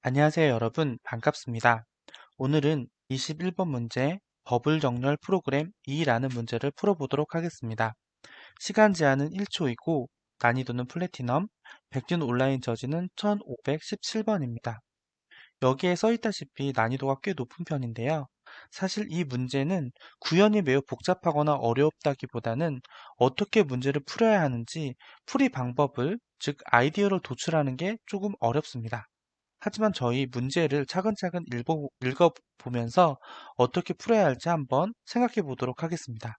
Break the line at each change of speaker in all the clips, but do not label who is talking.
안녕하세요, 여러분. 반갑습니다. 오늘은 21번 문제 버블 정렬 프로그램 2라는 문제를 풀어보도록 하겠습니다. 시간 제한은 1초이고 난이도는 플래티넘, 백준 온라인 저지는 1517번입니다. 여기에 써있다시피 난이도가 꽤 높은 편인데요. 사실 이 문제는 구현이 매우 복잡하거나 어렵다기보다는 어떻게 문제를 풀어야 하는지 풀이 방법을, 즉 아이디어를 도출하는 게 조금 어렵습니다. 하지만 저희 문제를 차근차근 읽어보면서 어떻게 풀어야 할지 한번 생각해 보도록 하겠습니다.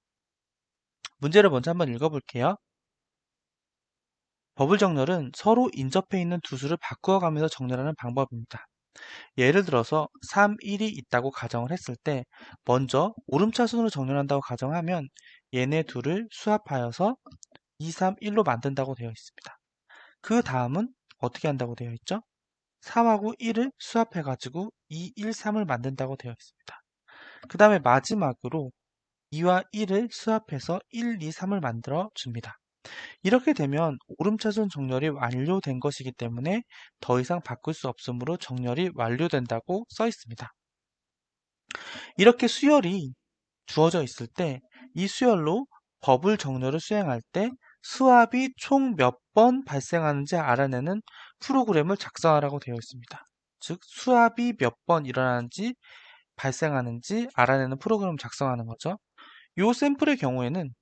문제를 먼저 한번 읽어볼게요. 버블 정렬은 서로 인접해 있는 두 수를 바꾸어 가면서 정렬하는 방법입니다. 예를 들어서 3, 1이 있다고 가정을 했을 때 먼저 오름차순으로 정렬한다고 가정하면 얘네 둘을 수합하여서 2, 3, 1로 만든다고 되어 있습니다. 그 다음은 어떻게 한다고 되어 있죠? 3하고 1을 수합해가지고 2, 1, 3을 만든다고 되어 있습니다. 그 다음에 마지막으로 2와 1을 수합해서 1, 2, 3을 만들어 줍니다. 이렇게 되면 오름차순 정렬이 완료된 것이기 때문에 더 이상 바꿀 수 없으므로 정렬이 완료된다고 써 있습니다. 이렇게 수열이 주어져 있을 때 이 수열로 버블 정렬을 수행할 때 수압이 총 몇 번 발생하는지 알아내는 프로그램을 작성하라고 되어 있습니다. 즉 수압이 몇 번 일어나는지 발생하는지 알아내는 프로그램을 작성하는 거죠. 이 샘플의 경우에는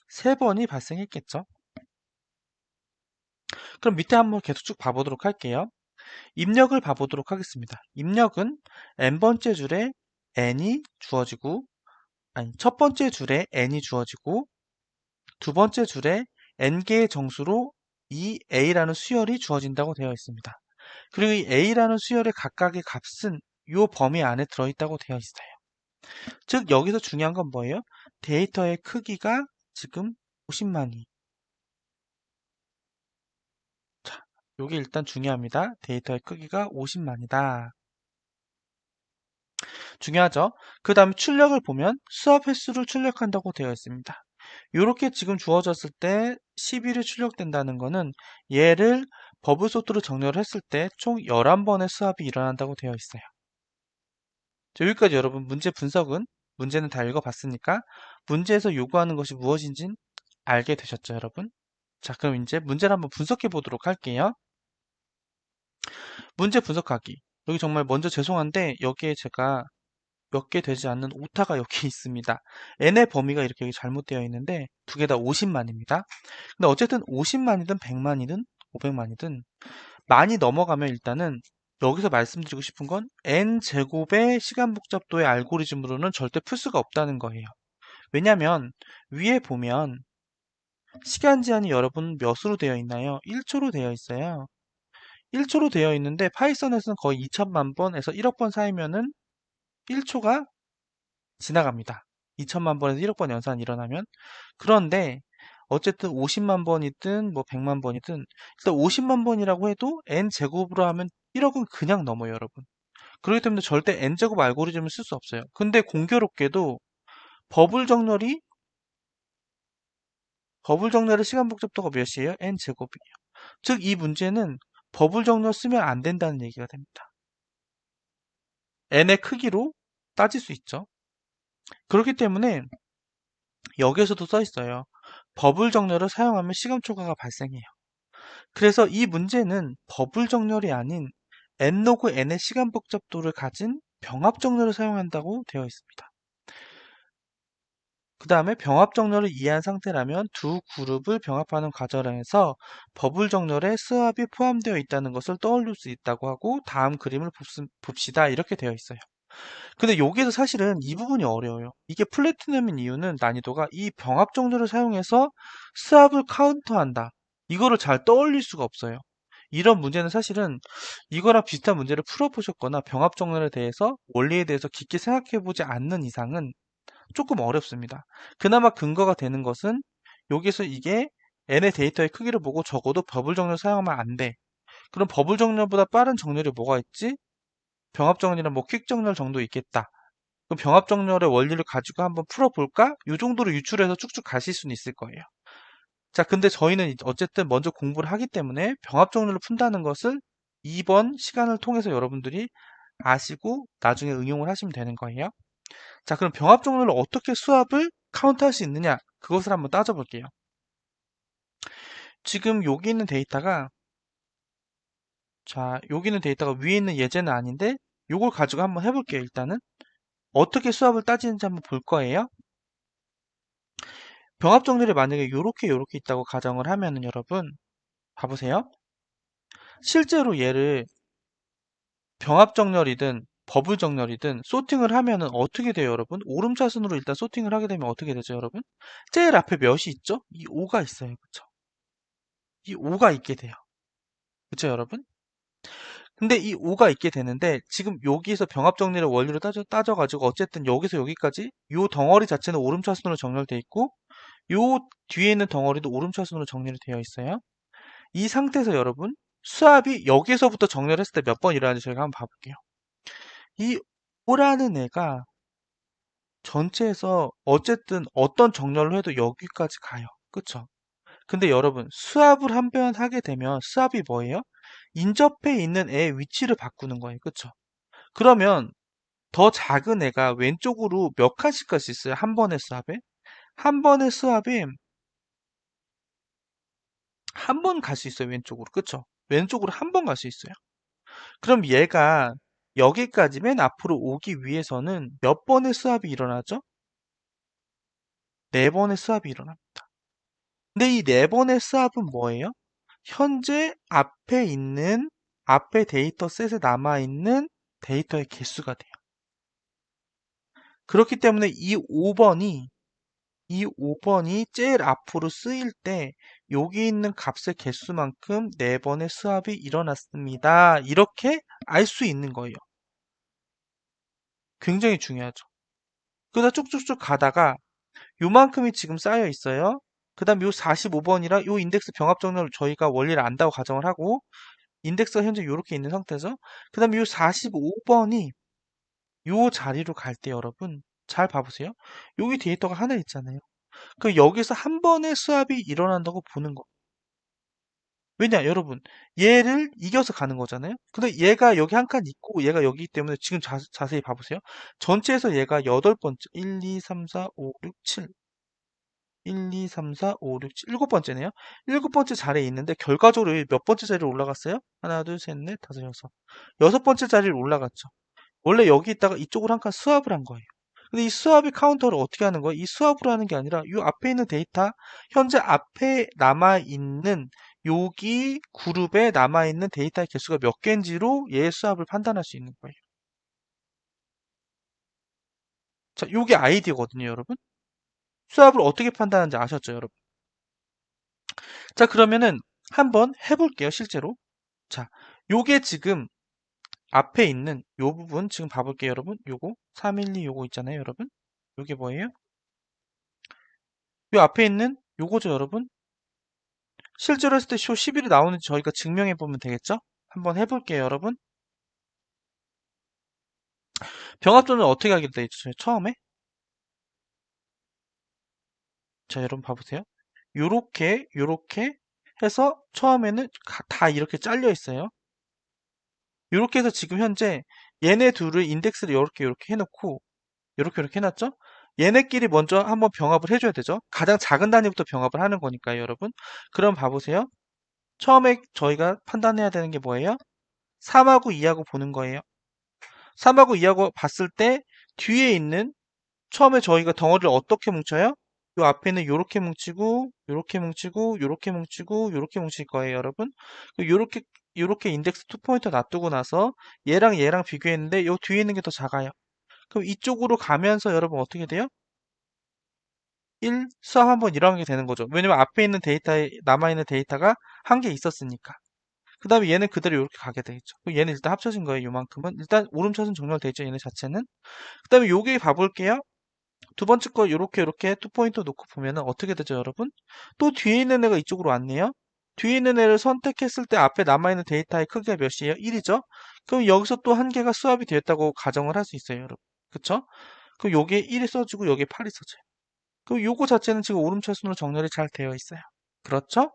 3번이 발생했겠죠. 그럼 밑에 한번 계속 쭉 봐보도록 할게요. 입력을 봐보도록 하겠습니다. 입력은 n번째 줄에 n이 주어지고, 아니, 첫 번째 줄에 n이 주어지고, 두 번째 줄에 n개의 정수로 이 a라는 수열이 주어진다고 되어 있습니다. 그리고 이 a라는 수열의 각각의 값은 이 범위 안에 들어있다고 되어 있어요. 즉 여기서 중요한 건 뭐예요? 데이터의 크기가 지금 50만이. 자, 요게 일단 중요합니다. 데이터의 크기가 50만이다. 중요하죠? 그 다음에 출력을 보면 수압 횟수를 출력한다고 되어 있습니다. 이렇게 지금 주어졌을 때 11이 출력된다는 것은 얘를 버블 소트로 정렬을 했을 때 총 11번의 수압이 일어난다고 되어 있어요. 자, 여기까지 여러분 문제 분석은 문제는 다 읽어봤으니까 문제에서 요구하는 것이 무엇인지 알게 되셨죠, 여러분? 자, 그럼 이제 문제를 한번 분석해 보도록 할게요. 문제 분석하기. 여기 정말 먼저 죄송한데 여기에 제가 몇 개 되지 않는 오타가 여기 있습니다. n의 범위가 이렇게 잘못되어 있는데 두 개 다 50만입니다. 근데 어쨌든 50만이든 100만이든 500만이든 많이 넘어가면 일단은 여기서 말씀드리고 싶은 건 n제곱의 시간 복잡도의 알고리즘으로는 절대 풀 수가 없다는 거예요. 왜냐면 위에 보면 시간 제한이 여러분 몇으로 되어 있나요? 1초로 되어 있어요. 1초로 되어 있는데 파이썬에서는 거의 2천만 번에서 1억 번 사이면은 1초가 지나갑니다. 2천만 번에서 1억 번 연산이 일어나면. 그런데 어쨌든 50만 번이든 뭐 100만 번이든 일단 50만 번이라고 해도 n 제곱으로 하면 1억은 그냥 넘어요, 여러분. 그렇기 때문에 절대 n 제곱 알고리즘을 쓸 수 없어요. 근데 공교롭게도 버블 정렬이 버블 정렬의 시간 복잡도가 몇이에요? n 제곱이에요. 즉 이 문제는 버블 정렬 쓰면 안 된다는 얘기가 됩니다. n의 크기로 따질 수 있죠. 그렇기 때문에 여기에서도 써 있어요. 버블 정렬을 사용하면 시간 초과가 발생해요. 그래서 이 문제는 버블 정렬이 아닌 n 로그 n의 시간 복잡도를 가진 병합 정렬을 사용한다고 되어 있습니다. 그 다음에 병합 정렬을 이해한 상태라면 두 그룹을 병합하는 과정에서 버블 정렬에 수압이 포함되어 있다는 것을 떠올릴 수 있다고 하고 다음 그림을 봅시다. 이렇게 되어 있어요. 근데 여기에서 사실은 이 부분이 어려워요. 이게 플래티넘인 이유는 난이도가 이 병합 정렬을 사용해서 수압을 카운터한다. 이거를 잘 떠올릴 수가 없어요. 이런 문제는 사실은 이거랑 비슷한 문제를 풀어보셨거나 병합 정렬에 대해서 원리에 대해서 깊게 생각해보지 않는 이상은 조금 어렵습니다. 그나마 근거가 되는 것은 여기서 이게 n의 데이터의 크기를 보고 적어도 버블 정렬 사용하면 안 돼. 그럼 버블 정렬보다 빠른 정렬이 뭐가 있지? 병합 정렬이나 뭐 퀵 정렬 정도 있겠다. 그럼 병합 정렬의 원리를 가지고 한번 풀어볼까? 이 정도로 유출해서 쭉쭉 가실 수는 있을 거예요. 자, 근데 저희는 어쨌든 먼저 공부를 하기 때문에 병합 정렬을 푼다는 것을 2번 시간을 통해서 여러분들이 아시고 나중에 응용을 하시면 되는 거예요. 자, 그럼 병합 종류를 어떻게 수합을 카운트할 수 있느냐? 그것을 한번 따져볼게요. 지금 여기 있는 데이터가, 자, 여기 있는 데이터가 위에 있는 예제는 아닌데, 요걸 가지고 한번 해볼게요, 일단은. 어떻게 수합을 따지는지 한번 볼 거예요. 병합 정렬이 만약에 요렇게 있다고 가정을 하면은 여러분, 봐보세요. 실제로 얘를 병합 정렬이든 버블 정렬이든 소팅을 하면은 어떻게 돼요, 여러분? 오름차순으로 일단 소팅을 하게 되면 어떻게 되죠, 여러분? 제일 앞에 몇이 있죠? 이 5가 있어요, 그쵸? 이 5가 있게 돼요. 그쵸, 여러분? 근데 이 5가 있게 되는데 지금 여기에서 병합 정리를 원리로 따져가지고 어쨌든 여기서 여기까지 요 덩어리 자체는 오름차순으로 정렬돼 있고 요 뒤에 있는 덩어리도 오름차순으로 정렬이 되어 있어요. 이 상태에서 여러분 수압이 여기서부터 정렬했을 때 몇 번 일어나는지 저희가 한번 봐볼게요. 이 5라는 애가 전체에서 어쨌든 어떤 정렬을 해도 여기까지 가요. 그쵸? 근데 여러분 수압을 한 번 하게 되면 수압이 뭐예요? 인접해 있는 애의 위치를 바꾸는 거예요. 그쵸? 그러면 더 작은 애가 왼쪽으로 몇 칸씩 갈 수 있어요? 한 번의 수압에? 한 번의 수압에 한 번 갈 수 있어요. 왼쪽으로. 그쵸? 왼쪽으로 한 번 갈 수 있어요. 그럼 얘가 여기까지 맨 앞으로 오기 위해서는 몇 번의 수압이 일어나죠? 네 번의 수압이 일어납니다. 근데 이 네 번의 수압은 뭐예요? 현재 앞에 데이터셋에 남아있는 데이터의 개수가 돼요. 그렇기 때문에 이 5번이 제일 앞으로 쓰일 때 여기 있는 값의 개수만큼 4번의 수압이 일어났습니다. 이렇게 알 수 있는 거예요. 굉장히 중요하죠. 그러다 쭉쭉쭉 가다가 요만큼이 지금 쌓여 있어요. 그 다음 요 45번이라 요 인덱스 병합 정렬을 저희가 원리를 안다고 가정을 하고 인덱스가 현재 이렇게 있는 상태죠. 그 다음에 요 45번이 요 자리로 갈 때 여러분 잘 봐보세요. 여기 데이터가 하나 있잖아요. 그 여기서 한 번의 수압이 일어난다고 보는 거. 왜냐, 여러분, 얘를 이겨서 가는 거잖아요. 근데 얘가 여기 한 칸 있고 얘가 여기 때문에 지금 자세히 봐보세요. 전체에서 얘가 8번째, 1, 2, 3, 4, 5, 6, 7. 1, 2, 3, 4, 5, 6, 7, 일곱 번째네요. 일곱 번째 자리에 있는데 결과적으로 얘몇 번째 자리로 올라갔어요? 하나, 둘, 셋, 넷, 다섯, 여섯. 여섯 번째 자리로 올라갔죠. 원래 여기 있다가 이쪽으로 한 칸 수압을 한 거예요. 근데 이 수압의 카운터를 어떻게 하는 거예요? 이 수압으로 하는 게 아니라 이 앞에 있는 데이터, 현재 앞에 남아있는 여기 그룹에 남아있는 데이터의 개수가 몇 개인지로 얘의 수압을 판단할 수 있는 거예요. 자, 요게 아이디어거든요, 여러분. 수압을 어떻게 판단하는지 아셨죠, 여러분? 자, 그러면은 한번 해볼게요, 실제로. 자, 요게 지금 앞에 있는 요 부분 지금 봐볼게요, 여러분. 요거 312 요거 있잖아요, 여러분. 요게 뭐예요? 요 앞에 있는 요거죠, 여러분. 실제로 했을 때 쇼 11이 나오는지 저희가 증명해 보면 되겠죠? 한번 해볼게요, 여러분. 병합전을 어떻게 하게 돼 있죠? 처음에? 자, 여러분 봐보세요. 요렇게 해서 처음에는 다 이렇게 잘려 있어요. 요렇게 해서 지금 현재 얘네 둘을 인덱스를 요렇게 해놓고 요렇게 해놨죠? 얘네끼리 먼저 한번 병합을 해줘야 되죠. 가장 작은 단위부터 병합을 하는 거니까요, 여러분. 그럼 봐보세요. 처음에 저희가 판단해야 되는 게 뭐예요? 3하고 2하고 보는 거예요. 3하고 2하고 봤을 때 뒤에 있는 처음에 저희가 덩어리를 어떻게 뭉쳐요? 요 앞에는 요렇게 뭉치고 요렇게 뭉치고 요렇게 뭉치고 요렇게 뭉칠 거예요, 여러분. 요렇게 인덱스 2포인터 놔두고 나서 얘랑 비교했는데 요 뒤에 있는 게 더 작아요. 그럼 이쪽으로 가면서 여러분 어떻게 돼요? 1, 수학 한번 일어나게 되는 거죠. 왜냐면 앞에 있는 데이터에 남아있는 데이터가 한 개 있었으니까. 그 다음에 얘는 그대로 이렇게 가게 되겠죠. 그럼 얘는 일단 합쳐진 거예요, 요만큼은. 일단 오름차순 정렬돼 있죠, 얘네 자체는. 그 다음에 여기 봐볼게요. 두 번째 거 요렇게 투포인트 놓고 보면은 어떻게 되죠, 여러분? 또 뒤에 있는 애가 이쪽으로 왔네요. 뒤에 있는 애를 선택했을 때 앞에 남아있는 데이터의 크기가 몇이에요? 1이죠? 그럼 여기서 또 한 개가 수합이 되었다고 가정을 할 수 있어요, 여러분. 그쵸? 그럼 여기에 1이 써지고 여기에 8이 써져요. 그럼 요거 자체는 지금 오름차순으로 정렬이 잘 되어 있어요. 그렇죠?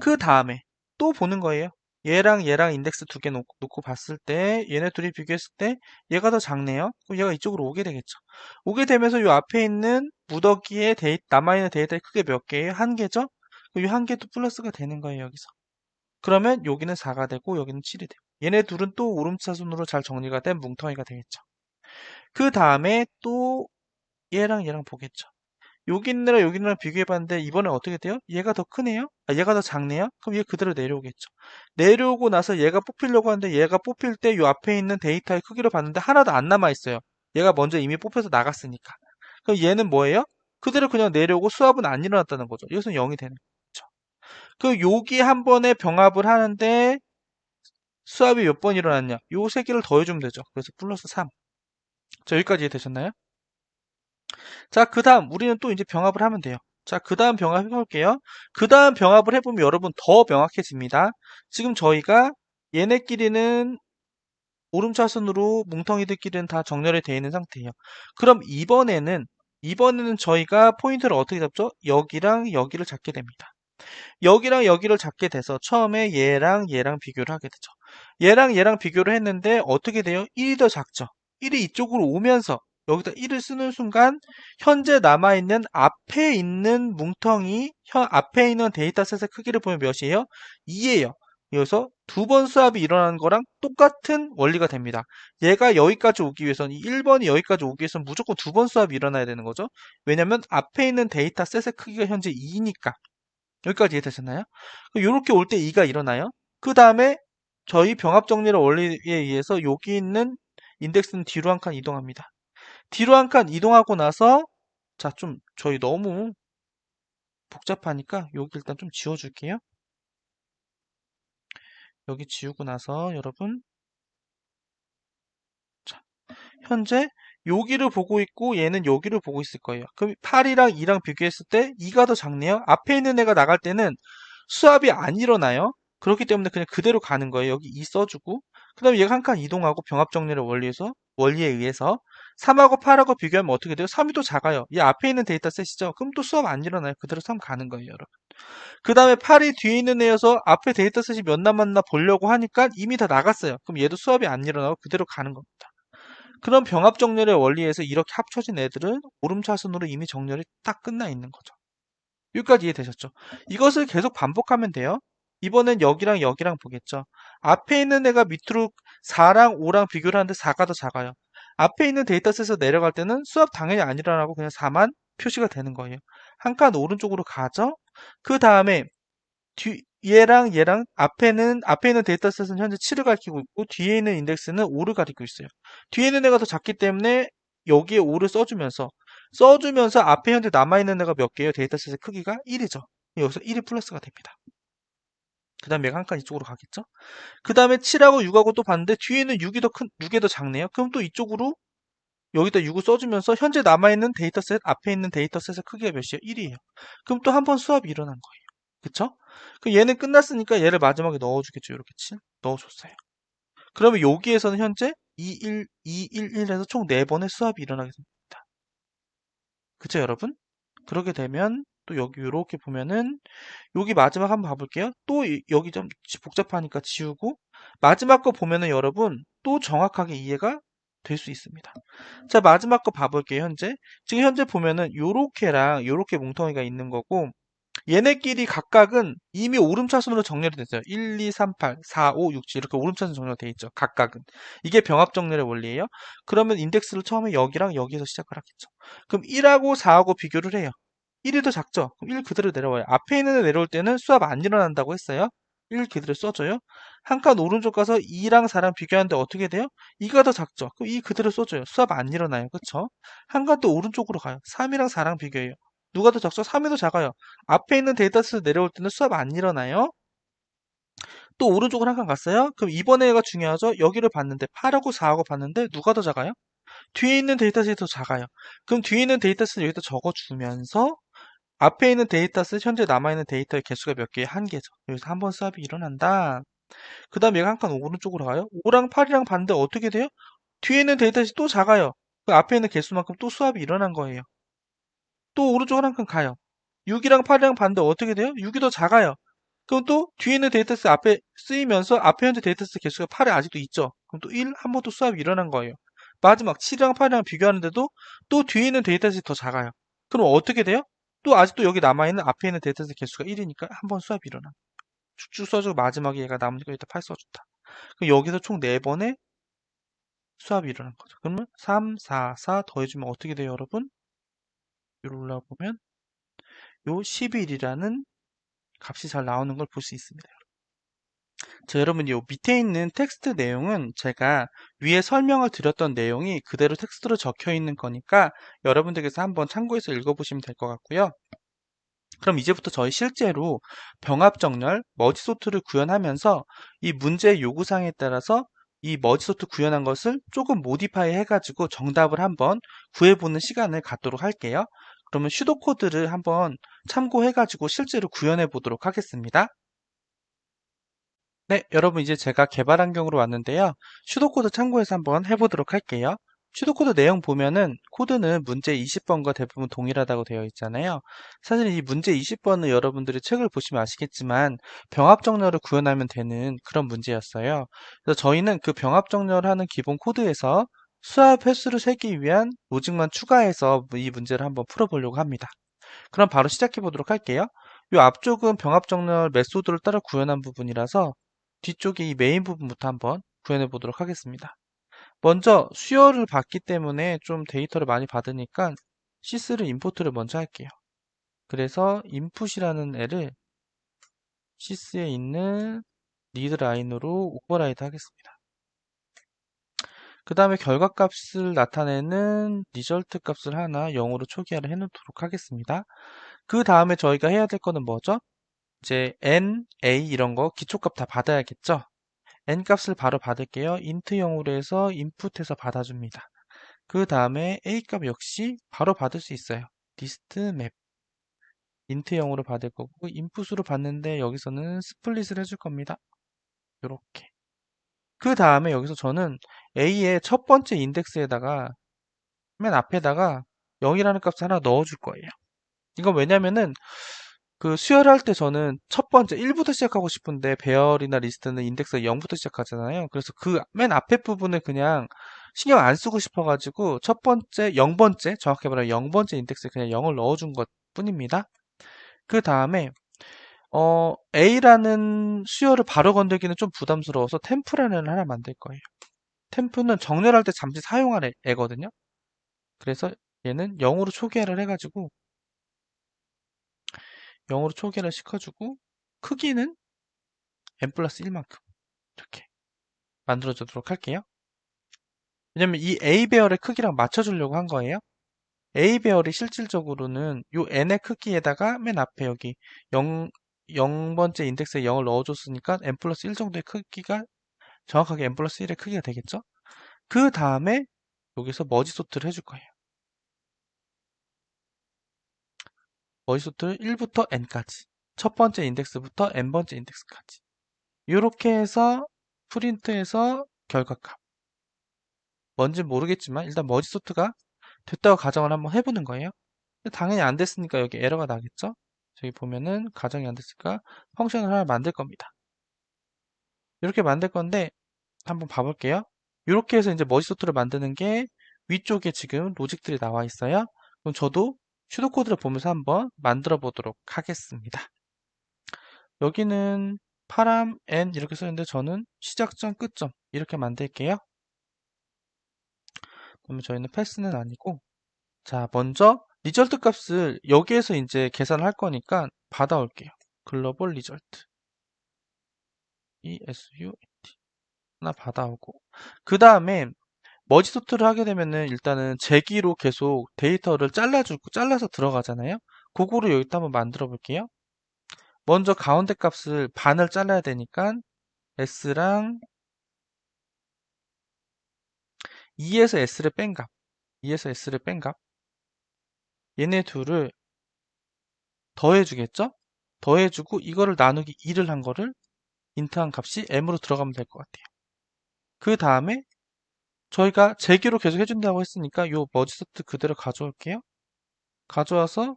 그 다음에 또 보는 거예요. 얘랑 얘랑 인덱스 두 개 놓고 봤을 때 얘네 둘이 비교했을 때 얘가 더 작네요. 그럼 얘가 이쪽으로 오게 되겠죠. 오게 되면서 이 앞에 있는 무더기에 남아있는 데이터의 크기 몇 개예요? 한 개죠? 이 한 개도 플러스가 되는 거예요, 여기서. 그러면 여기는 4가 되고 여기는 7이 되고 얘네 둘은 또 오름차순으로 잘 정리가 된 뭉텅이가 되겠죠. 그 다음에 또 얘랑 얘랑 보겠죠. 여기 있느라 여기 있느라 비교해봤는데 이번엔 어떻게 돼요? 얘가 더 크네요? 아, 얘가 더 작네요? 그럼 얘 그대로 내려오겠죠. 내려오고 나서 얘가 뽑히려고 하는데 얘가 뽑힐 때 이 앞에 있는 데이터의 크기를 봤는데 하나도 안 남아있어요. 얘가 먼저 이미 뽑혀서 나갔으니까. 그럼 얘는 뭐예요? 그대로 그냥 내려오고 수압은 안 일어났다는 거죠. 여기서는 0이 되는 거죠. 그 여기 한 번에 병합을 하는데 수압이 몇 번 일어났냐? 요 세 개를 더해주면 되죠. 그래서 플러스 3. 자, 여기까지 이해되셨나요? 자, 그 다음 우리는 또 이제 병합을 하면 돼요. 자, 그 다음 병합 해볼게요. 그 다음 병합을 해보면 여러분 더 명확해집니다. 지금 저희가 얘네끼리는 오름차순으로 뭉텅이들끼리는 다 정렬이 되어 있는 상태예요. 그럼 이번에는 저희가 포인트를 어떻게 잡죠? 여기랑 여기를 잡게 됩니다. 여기랑 여기를 잡게 돼서 처음에 얘랑 얘랑 비교를 하게 되죠. 얘랑 얘랑 비교를 했는데 어떻게 돼요? 1이 더 작죠. 1이 이쪽으로 오면서 여기다 1을 쓰는 순간 현재 남아있는 앞에 있는 뭉텅이 앞에 있는 데이터셋의 크기를 보면 몇이에요? 2예요. 여기서 두 번 수합이 일어나는 거랑 똑같은 원리가 됩니다. 얘가 여기까지 오기 위해서는 1번이 여기까지 오기 위해서는 무조건 두 번 수합이 일어나야 되는 거죠. 왜냐면 앞에 있는 데이터셋의 크기가 현재 2니까. 여기까지 이해되셨나요? 이렇게 올 때 2가 일어나요. 그 다음에 저희 병합 정리의 원리에 의해서 여기 있는 인덱스는 뒤로 한 칸 이동합니다. 뒤로 한 칸 이동하고 나서 자, 좀 저희 너무 복잡하니까 여기 일단 좀 지워줄게요. 여기 지우고 나서 여러분 자, 현재 여기를 보고 있고 얘는 여기를 보고 있을 거예요. 그럼 8이랑 2랑 비교했을 때 2가 더 작네요. 앞에 있는 애가 나갈 때는 수압이 안 일어나요. 그렇기 때문에 그냥 그대로 가는 거예요. 여기 2 써주고 그 다음에 얘가 한 칸 이동하고 병합 정리를 원리에 의해서 3하고 8하고 비교하면 어떻게 돼요? 3이 더 작아요. 얘 앞에 있는 데이터 셋이죠. 그럼 또 수압 안 일어나요. 그대로 3 가는 거예요, 여러분. 그 다음에 8이 뒤에 있는 애여서 앞에 데이터 셋이 몇 남았나 보려고 하니까 이미 다 나갔어요. 그럼 얘도 수압이 안 일어나고 그대로 가는 겁니다. 그럼 병합 정렬의 원리에서 이렇게 합쳐진 애들은 오름차순으로 이미 정렬이 딱 끝나 있는 거죠. 여기까지 이해되셨죠? 이것을 계속 반복하면 돼요. 이번엔 여기랑 여기랑 보겠죠. 앞에 있는 애가 밑으로 4랑 5랑 비교를 하는데 4가 더 작아요. 앞에 있는 데이터셋에서 내려갈 때는 수압 당연히 안 일어나고 그냥 4만 표시가 되는 거예요. 한 칸 오른쪽으로 가죠. 그 다음에 얘랑 앞에 있는 데이터셋은 현재 7을 가리키고 있고 뒤에 있는 인덱스는 5를 가리키고 있어요. 뒤에 있는 애가 더 작기 때문에 여기에 5를 써주면서 앞에 현재 남아있는 애가 몇 개예요? 데이터셋의 크기가 1이죠. 여기서 1이 플러스가 됩니다. 그 다음에 얘가 한 칸 이쪽으로 가겠죠? 그 다음에 7하고 6하고 또 봤는데 뒤에는 6이 더 작네요. 그럼 또 이쪽으로 여기다 6을 써주면서 현재 남아있는 데이터셋 앞에 있는 데이터셋의 크기가 몇이에요? 1이에요. 그럼 또 한 번 수합이 일어난 거예요. 그쵸? 그럼 얘는 끝났으니까 얘를 마지막에 넣어주겠죠. 이렇게 넣어줬어요. 그러면 여기에서는 현재 2, 1, 2, 1, 1에서 총 4번의 수합이 일어나게 됩니다. 그쵸, 여러분? 그러게 되면 또 여기 이렇게 보면은 여기 마지막 한번 봐볼게요. 또 여기 좀 복잡하니까 지우고 마지막 거 보면은 여러분 또 정확하게 이해가 될 수 있습니다. 자, 마지막 거 봐볼게요. 지금 현재 보면은 요렇게랑 요렇게 뭉텅이가 있는 거고 얘네끼리 각각은 이미 오름차순으로 정렬이 됐어요. 1, 2, 3, 8, 4, 5, 6, 7 이렇게 오름차순 정렬 되어 있죠. 각각은. 이게 병합 정렬의 원리예요. 그러면 인덱스를 처음에 여기랑 여기에서 시작을 하겠죠. 그럼 1하고 4하고 비교를 해요. 1이 더 작죠? 그럼 1 그대로 내려와요. 앞에 있는 애 내려올 때는 수압 안 일어난다고 했어요. 1 그대로 써줘요. 한 칸 오른쪽 가서 2랑 4랑 비교하는데 어떻게 돼요? 2가 더 작죠? 그럼 2 그대로 써줘요. 수압 안 일어나요. 그쵸? 한 칸 또 오른쪽으로 가요. 3이랑 4랑 비교해요. 누가 더 작죠? 3이 더 작아요. 앞에 있는 데이터셋 내려올 때는 수압 안 일어나요. 또 오른쪽으로 한 칸 갔어요. 그럼 이번에가 중요하죠. 여기를 봤는데 8하고 4하고 봤는데 누가 더 작아요? 뒤에 있는 데이터셋이 더 작아요. 그럼 뒤에 있는 데이터셋 여기다 적어주면서 앞에 있는 데이터셋 현재 남아있는 데이터의 개수가 몇 개예요? 한 개죠. 여기서 한 번 수합이 일어난다. 그 다음에 얘가 한 칸 오른쪽으로 가요. 5랑 8이랑 봤는데 어떻게 돼요? 뒤에 있는 데이터셋이 또 작아요. 그 앞에 있는 개수만큼 또 수합이 일어난 거예요. 또 오른쪽으로 한 칸 가요. 6이랑 8이랑 봤는데 어떻게 돼요? 6이 더 작아요. 그럼 또 뒤에 있는 데이터스 앞에 쓰이면서 앞에 현재 데이터스 개수가 8에 아직도 있죠. 그럼 또 1, 한 번 또 수압이 일어난 거예요. 마지막 7이랑 8이랑 비교하는데도 또 뒤에 있는 데이터셋이 더 작아요. 그럼 어떻게 돼요? 또 아직도 여기 남아있는 앞에 있는 데이터셋 개수가 1이니까 한 번 수압이 일어나. 쭉쭉 써주고 마지막에 얘가 남으니까 일단 8 써준다. 그럼 여기서 총 4번의 수압이 일어난 거죠. 그러면 3, 4, 4 더해주면 어떻게 돼요, 여러분? 위로 올라보면 요 11이라는 값이 잘 나오는 걸 볼 수 있습니다. 자, 여러분, 요 밑에 있는 텍스트 내용은 제가 위에 설명을 드렸던 내용이 그대로 텍스트로 적혀 있는 거니까 여러분들께서 한번 참고해서 읽어보시면 될 것 같고요. 그럼 이제부터 저희 실제로 병합정렬, 머지소트를 구현하면서 이 문제의 요구사항에 따라서 이 머지소트 구현한 것을 조금 모디파이 해가지고 정답을 한번 구해보는 시간을 갖도록 할게요. 그러면 슈도코드를 한번 참고해가지고 실제로 구현해 보도록 하겠습니다. 네, 여러분 이제 제가 개발 환경으로 왔는데요. 슈도코드 참고해서 한번 해보도록 할게요. 슈도코드 내용 보면은 코드는 문제 20번과 대부분 동일하다고 되어 있잖아요. 사실 이 문제 20번은 여러분들이 책을 보시면 아시겠지만 병합정렬을 구현하면 되는 그런 문제였어요. 그래서 저희는 그 병합정렬하는 기본 코드에서 수압 횟수를 세기 위한 로직만 추가해서 이 문제를 한번 풀어보려고 합니다. 그럼 바로 시작해 보도록 할게요. 이 앞쪽은 병합정렬 메소드를 따라 구현한 부분이라서 뒤쪽에 이 메인 부분부터 한번 구현해 보도록 하겠습니다. 먼저 수열을 받기 때문에 좀 데이터를 많이 받으니까 C3 임포트를 먼저 할게요. 그래서 input이라는 애를 C3에 있는 리드 라인으로 오버라이드 하겠습니다. 그 다음에 결과값을 나타내는 리절트 값을 하나 0으로 초기화를 해놓도록 하겠습니다. 그 다음에 저희가 해야 될 거는 뭐죠? 이제 n, a 이런 거 기초값 다 받아야겠죠? n 값을 바로 받을게요. int형으로 해서 input해서 받아줍니다. 그 다음에 a 값 역시 바로 받을 수 있어요. distmap int형으로 받을 거고 input으로 받는데 여기서는 스플릿을 해줄 겁니다. 이렇게. 그 다음에 여기서 저는 a의 첫 번째 인덱스에다가 맨 앞에다가 0이라는 값을 하나 넣어줄 거예요. 이건 왜냐면은 그 수열할 때 저는 첫 번째 1부터 시작하고 싶은데 배열이나 리스트는 인덱스가 0부터 시작하잖아요. 그래서 그 맨 앞에 부분을 그냥 신경 안 쓰고 싶어가지고 첫 번째, 0번째, 정확히 말하면 0번째 인덱스에 그냥 0을 넣어준 것 뿐입니다. 그 다음에 A라는 수열을 바로 건들기는 좀 부담스러워서 템프라는 애를 하나 만들 거예요. 템프는 정렬할 때 잠시 사용할 애거든요. 그래서 얘는 0으로 초기화를 해가지고 0으로 초기화를 시켜주고 크기는 n 플러스 1만큼 이렇게 만들어주도록 할게요. 왜냐면 이 A 배열의 크기랑 맞춰주려고 한 거예요. A 배열이 실질적으로는 요 n의 크기에다가 맨 앞에 여기 0번째 인덱스에 0을 넣어줬으니까 n 플러스 1 정도의 크기가 정확하게 n 플러스 1의 크기가 되겠죠. 그 다음에 여기서 머지 소트를 해줄 거예요. 머지 소트를 1부터 n까지 첫 번째 인덱스부터 n번째 인덱스까지 이렇게 해서 프린트해서 결과값 뭔지 모르겠지만 일단 머지 소트가 됐다고 가정을 한번 해보는 거예요. 당연히 안 됐으니까 여기 에러가 나겠죠? 저기 보면은 가정이 안 됐으니까 펑션을 하나 만들 겁니다. 이렇게 만들 건데 한번 봐볼게요. 이렇게 해서 이제 머지 소트를 만드는 게 위쪽에 지금 로직들이 나와 있어요. 그럼 저도 슈도 코드를 보면서 한번 만들어 보도록 하겠습니다. 여기는 파람 n 이렇게 쓰는데 저는 시작점 끝점 이렇게 만들게요. 그러면 저희는 패스는 아니고 자 먼저 리절트 값을 여기에서 이제 계산을 할 거니까 받아올게요. 글로벌 리절트 ESU 하나 받아오고 그 다음에 머지 소트를 하게 되면은 일단은 제기로 계속 데이터를 잘라서 들어가잖아요. 그거를 여기다 한번 만들어 볼게요. 먼저 가운데 값을 반을 잘라야 되니까 S랑 2에서 S를 뺀 값, 2에서 S를 뺀 값, 얘네 둘을 더해주겠죠? 더해주고 이거를 나누기 2를 한 거를 인트한 값이 M으로 들어가면 될 것 같아요. 그 다음에 저희가 제기로 계속 해준다고 했으니까 요 머지 소트 그대로 가져올게요. 가져와서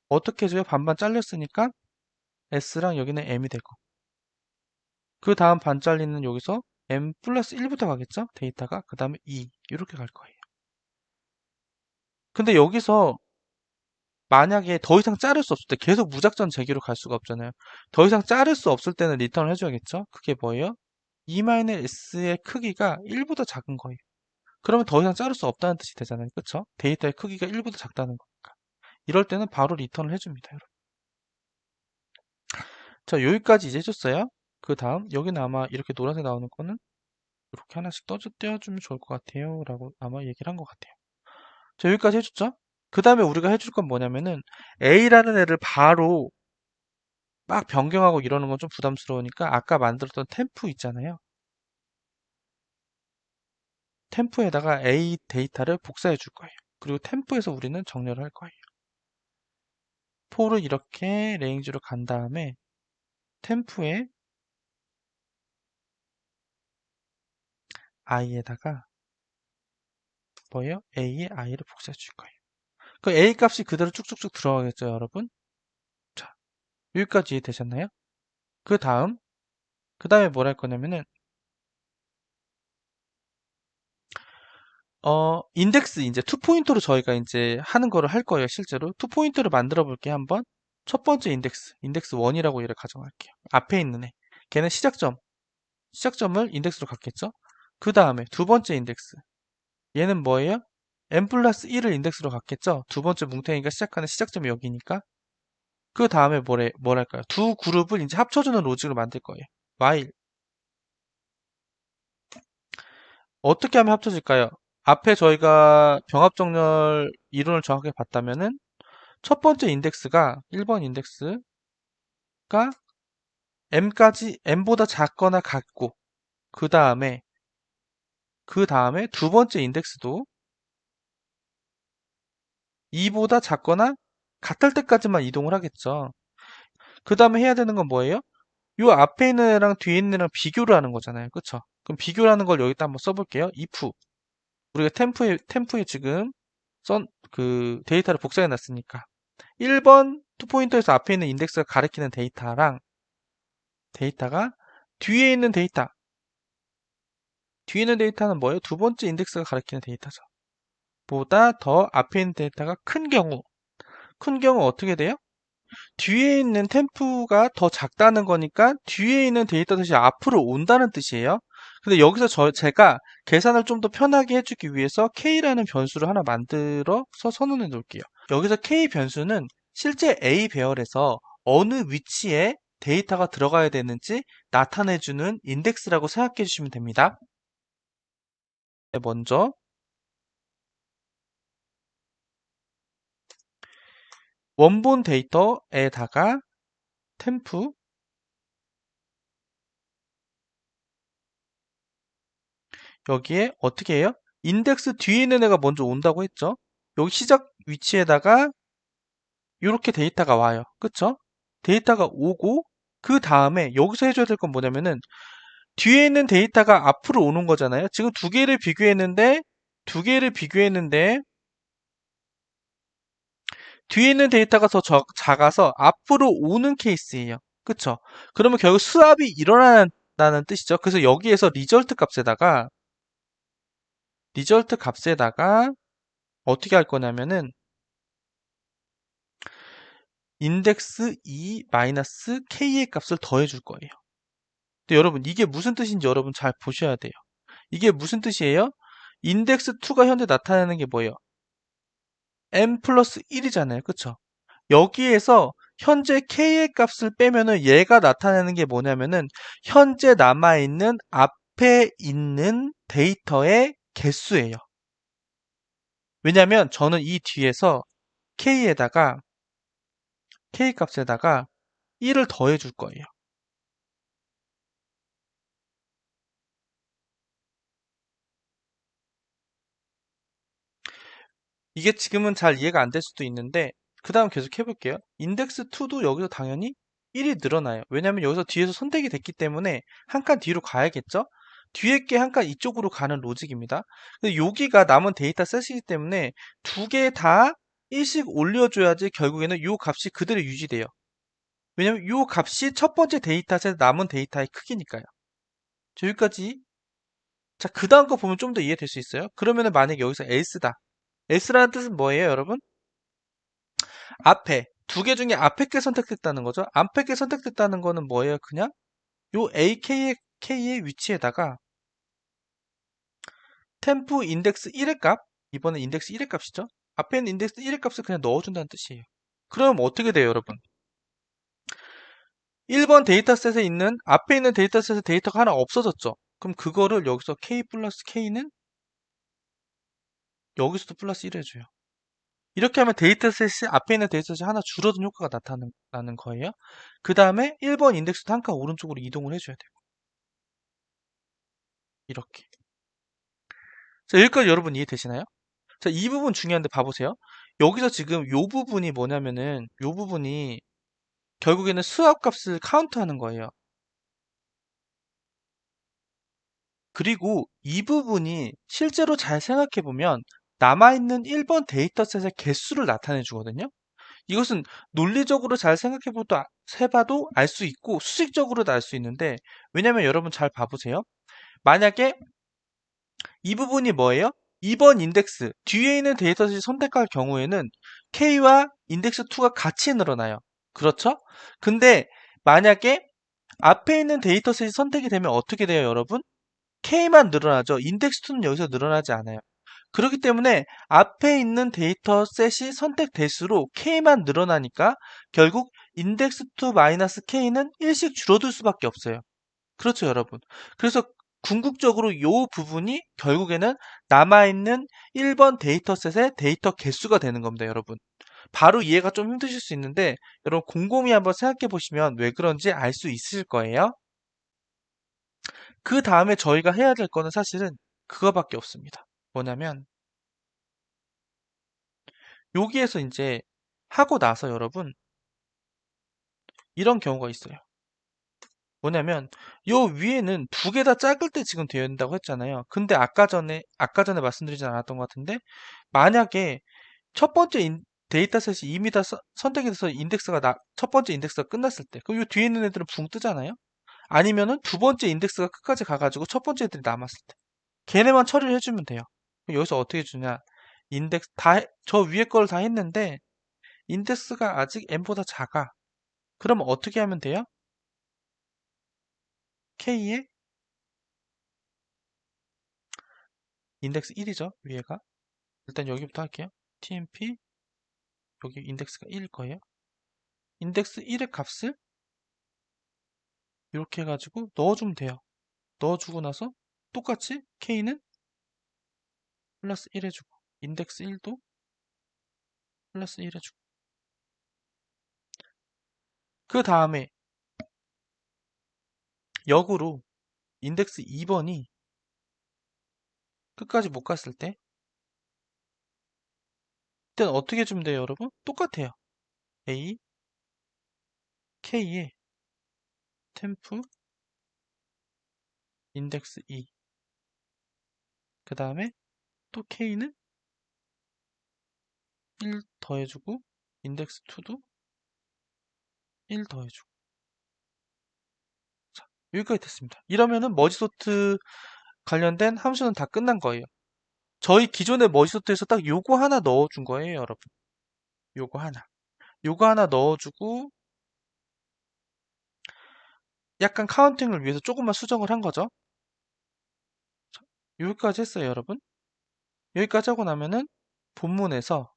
어떻게 해줘요? 반반 잘렸으니까 S랑 여기는 M이 되고 그 다음 반잘리는 여기서 M 플러스 1부터 가겠죠? 데이터가 그 다음에 2 이렇게 갈 거예요. 근데 여기서 만약에 더 이상 자를 수 없을 때 계속 무작정 재기로 갈 수가 없잖아요. 더 이상 자를 수 없을 때는 리턴을 해줘야겠죠? 그게 뭐예요? E-S의 크기가 1보다 작은 거예요. 그러면 더 이상 자를 수 없다는 뜻이 되잖아요. 그쵸? 데이터의 크기가 1보다 작다는 거니까. 이럴 때는 바로 리턴을 해줍니다. 여러분. 자, 여기까지 이제 해줬어요. 그 다음, 여기는 아마 이렇게 노란색 나오는 거는 이렇게 하나씩 떼어주면 좋을 것 같아요. 라고 아마 얘기를 한 것 같아요. 자, 여기까지 해줬죠? 그 다음에 우리가 해줄 건 뭐냐면은 A라는 애를 바로 막 변경하고 이러는 건 좀 부담스러우니까 아까 만들었던 템프 있잖아요. 템프에다가 A 데이터를 복사해 줄 거예요. 그리고 템프에서 우리는 정렬을 할 거예요. 포를 이렇게 레인지로 간 다음에 템프에 i에다가 뭐예요? A에 i를 복사해 줄 거예요. 그 A 값이 그대로 쭉쭉쭉 들어가겠죠, 여러분? 자, 여기까지 이해되셨나요? 그 다음에 뭘 할 거냐면은 인덱스 이제 투포인터로 저희가 이제 하는 거를 할 거예요, 실제로. 투포인터를 만들어 볼게요, 한번. 첫 번째 인덱스 1이라고 얘를 가정할게요. 앞에 있는 애. 걔는 시작점을 인덱스로 갖겠죠? 그 다음에 두 번째 인덱스. 얘는 뭐예요? n 플러스 1을 인덱스로 갖겠죠? 두 번째 뭉탱이가 시작하는 시작점이 여기니까. 그 다음에 뭐랄까요? 두 그룹을 이제 합쳐주는 로직을 만들 거예요. while. 어떻게 하면 합쳐질까요? 앞에 저희가 병합정렬 이론을 정확하게 봤다면은 첫 번째 인덱스가 1번 인덱스가 m보다 작거나 같고 그 다음에 두 번째 인덱스도 2보다 작거나 같을 때까지만 이동을 하겠죠. 그 다음에 해야 되는 건 뭐예요? 요 앞에 있는 애랑 뒤에 있는 애랑 비교를 하는 거잖아요. 그쵸? 그럼 비교라는 걸 여기다 한번 써볼게요. if. 우리가 템프에 지금 그 데이터를 복사해 놨으니까. 1번 투포인터에서 앞에 있는 인덱스가 가리키는 데이터가 뒤에 있는 뒤에 있는 데이터는 뭐예요? 두 번째 인덱스가 가리키는 데이터죠. 보다 더 앞에 있는 데이터가 큰 경우 어떻게 돼요? 뒤에 있는 템프가 더 작다는 거니까 뒤에 있는 데이터 셋이 앞으로 온다는 뜻이에요. 근데 여기서 제가 계산을 좀 더 편하게 해주기 위해서 K라는 변수를 하나 만들어서 선언해 놓을게요. 여기서 K 변수는 실제 A 배열에서 어느 위치에 데이터가 들어가야 되는지 나타내주는 인덱스라고 생각해 주시면 됩니다. 먼저 원본 데이터에다가 템프 여기에 어떻게 해요? 인덱스 뒤에 있는 애가 먼저 온다고 했죠? 여기 시작 위치에다가 이렇게 데이터가 와요. 그쵸? 데이터가 오고 그 다음에 여기서 해줘야 될 건 뭐냐면은 뒤에 있는 데이터가 앞으로 오는 거잖아요. 지금 두 개를 비교했는데 뒤에 있는 데이터가 더 작아서 앞으로 오는 케이스예요. 그쵸? 그러면 결국 수압이 일어난다는 뜻이죠. 그래서 여기에서 리절트 값에다가 어떻게 할 거냐면은 인덱스 2-k의 값을 더해 줄 거예요. 근데 여러분 이게 무슨 뜻인지 여러분 잘 보셔야 돼요. 이게 무슨 뜻이에요? 인덱스 2가 현재 나타내는 게 뭐예요? m 플러스 1이잖아요. 그쵸? 여기에서 현재 k의 값을 빼면은 얘가 나타내는 게 뭐냐면은 현재 남아있는 앞에 있는 데이터의 개수예요. 왜냐면 저는 이 뒤에서 k 값에다가 1을 더해 줄 거예요. 이게 지금은 잘 이해가 안 될 수도 있는데 그 다음 계속 해볼게요. 인덱스 2도 여기서 당연히 1이 늘어나요. 왜냐면 여기서 뒤에서 선택이 됐기 때문에 한 칸 뒤로 가야겠죠? 뒤에 게 한 칸 이쪽으로 가는 로직입니다. 근데 여기가 남은 데이터 셋이기 때문에 두 개 다 1씩 올려줘야지 결국에는 이 값이 그대로 유지돼요. 왜냐면 이 값이 첫 번째 데이터셋 남은 데이터의 크기니까요. 자, 여기까지. 자, 그 다음 거 보면 좀 더 이해될 수 있어요. 그러면은 만약에 여기서 else다. else라는 뜻은 뭐예요, 여러분? 앞에 두 개 중에 앞에 게 선택됐다는 거죠. 앞에 게 선택됐다는 거는 뭐예요? 그냥 요 K의 위치에다가 템프 인덱스 1의 값, 이번엔 인덱스 1의 값이죠. 앞에 있는 인덱스 1의 값을 그냥 넣어준다는 뜻이에요. 그럼 어떻게 돼요, 여러분? 1번 데이터셋에 있는 앞에 있는 데이터셋에 데이터가 하나 없어졌죠. 그럼 그거를 여기서 K 플러스 K는 여기서도 플러스 1 해줘요. 이렇게 하면 데이터셋이 앞에 있는 데이터셋이 하나 줄어든 효과가 나타나는 거예요. 그 다음에 1번 인덱스도 한 칸 오른쪽으로 이동을 해줘야 돼요. 이렇게. 자, 여기까지 여러분 이해되시나요? 자, 이 부분 중요한데 봐보세요. 여기서 지금 요 부분이 뭐냐면은 요 부분이 결국에는 수압 값을 카운트하는 거예요. 그리고 이 부분이 실제로 잘 생각해보면 남아있는 1번 데이터셋의 개수를 나타내 주거든요. 이것은 논리적으로 잘 해봐도 알 수 있고 수식적으로도 알 수 있는데 왜냐면 여러분 잘 봐보세요. 만약에 이 부분이 뭐예요? 2번 인덱스 뒤에 있는 데이터셋이 선택할 경우에는 K와 인덱스 2가 같이 늘어나요. 그렇죠? 근데 만약에 앞에 있는 데이터셋이 선택이 되면 어떻게 돼요, 여러분? K만 늘어나죠. 인덱스 2는 여기서 늘어나지 않아요. 그렇기 때문에 앞에 있는 데이터셋이 선택될수록 K만 늘어나니까 결국 인덱스 2 K는 1씩 줄어들 수밖에 없어요. 그렇죠, 여러분. 그래서 궁극적으로 이 부분이 결국에는 남아있는 1번 데이터셋의 데이터 개수가 되는 겁니다, 여러분. 바로 이해가 좀 힘드실 수 있는데 여러분 곰곰이 한번 생각해 보시면 왜 그런지 알 수 있으실 거예요. 그 다음에 저희가 해야 될 거는 사실은 그거밖에 없습니다. 뭐냐면 여기에서 이제 하고 나서 여러분 이런 경우가 있어요. 뭐냐면 요 위에는 두 개 다 작을 때 지금 되어 있다고 했잖아요. 근데 아까 전에 말씀드리지 않았던 것 같은데 만약에 첫 번째 데이터셋이 이미 다 선택이 돼서 첫 번째 인덱스가 끝났을 때 그럼 요 뒤에 있는 애들은 붕 뜨잖아요. 아니면은 두 번째 인덱스가 끝까지 가가지고 첫 번째 애들이 남았을 때 걔네만 처리를 해주면 돼요. 그럼 여기서 어떻게 주냐? 저 위에 걸 다 했는데 인덱스가 아직 n보다 작아. 그러면 어떻게 하면 돼요? k의 인덱스 1이죠, 위에가. 일단 여기부터 할게요. tmp 여기 인덱스가 1일 거예요. 인덱스 1의 값을 이렇게 해가지고 넣어주면 돼요. 넣어주고 나서 똑같이 k는 플러스 1 해주고 인덱스 1도 플러스 1 해주고 그 다음에 역으로 인덱스 2번이 끝까지 못 갔을 때 이때는 어떻게 해주면 돼요, 여러분? 똑같아요. a k의 템프 인덱스 2 그 다음에 또 k는 1 더해주고 인덱스 2도 1 더해주고 자, 여기까지 됐습니다. 이러면은 머지소트 관련된 함수는 다 끝난 거예요. 저희 기존의 머지소트에서 딱 요거 하나 넣어준 거예요, 여러분. 요거 하나. 요거 하나 넣어주고 약간 카운팅을 위해서 조금만 수정을 한 거죠. 자, 여기까지 했어요, 여러분. 여기까지 하고 나면은 본문에서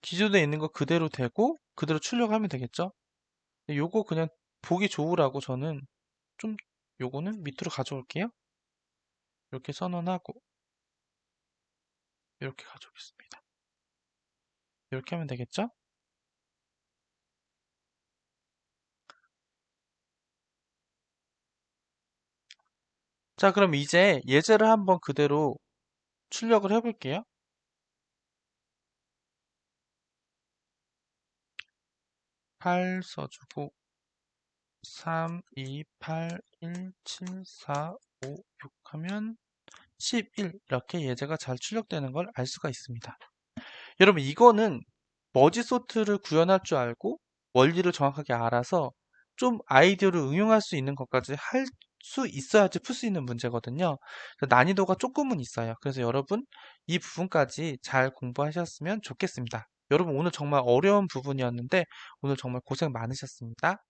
기존에 있는 거 그대로 되고 그대로 출력하면 되겠죠. 요거 그냥 보기 좋으라고 저는 좀 요거는 밑으로 가져올게요. 이렇게 선언하고 이렇게 가져오겠습니다. 이렇게 하면 되겠죠? 자, 그럼 이제 예제를 한번 그대로 출력을 해볼게요. 8 써주고 3, 2, 8, 1, 7, 4, 5, 6 하면 11 이렇게 예제가 잘 출력되는 걸 알 수가 있습니다. 여러분 이거는 머지소트를 구현할 줄 알고 원리를 정확하게 알아서 좀 아이디어를 응용할 수 있는 것까지 할 수 있어야지 풀 수 있는 문제거든요. 그래서 난이도가 조금은 있어요. 그래서 여러분 이 부분까지 잘 공부하셨으면 좋겠습니다. 여러분 오늘 정말 어려운 부분이었는데 오늘 정말 고생 많으셨습니다.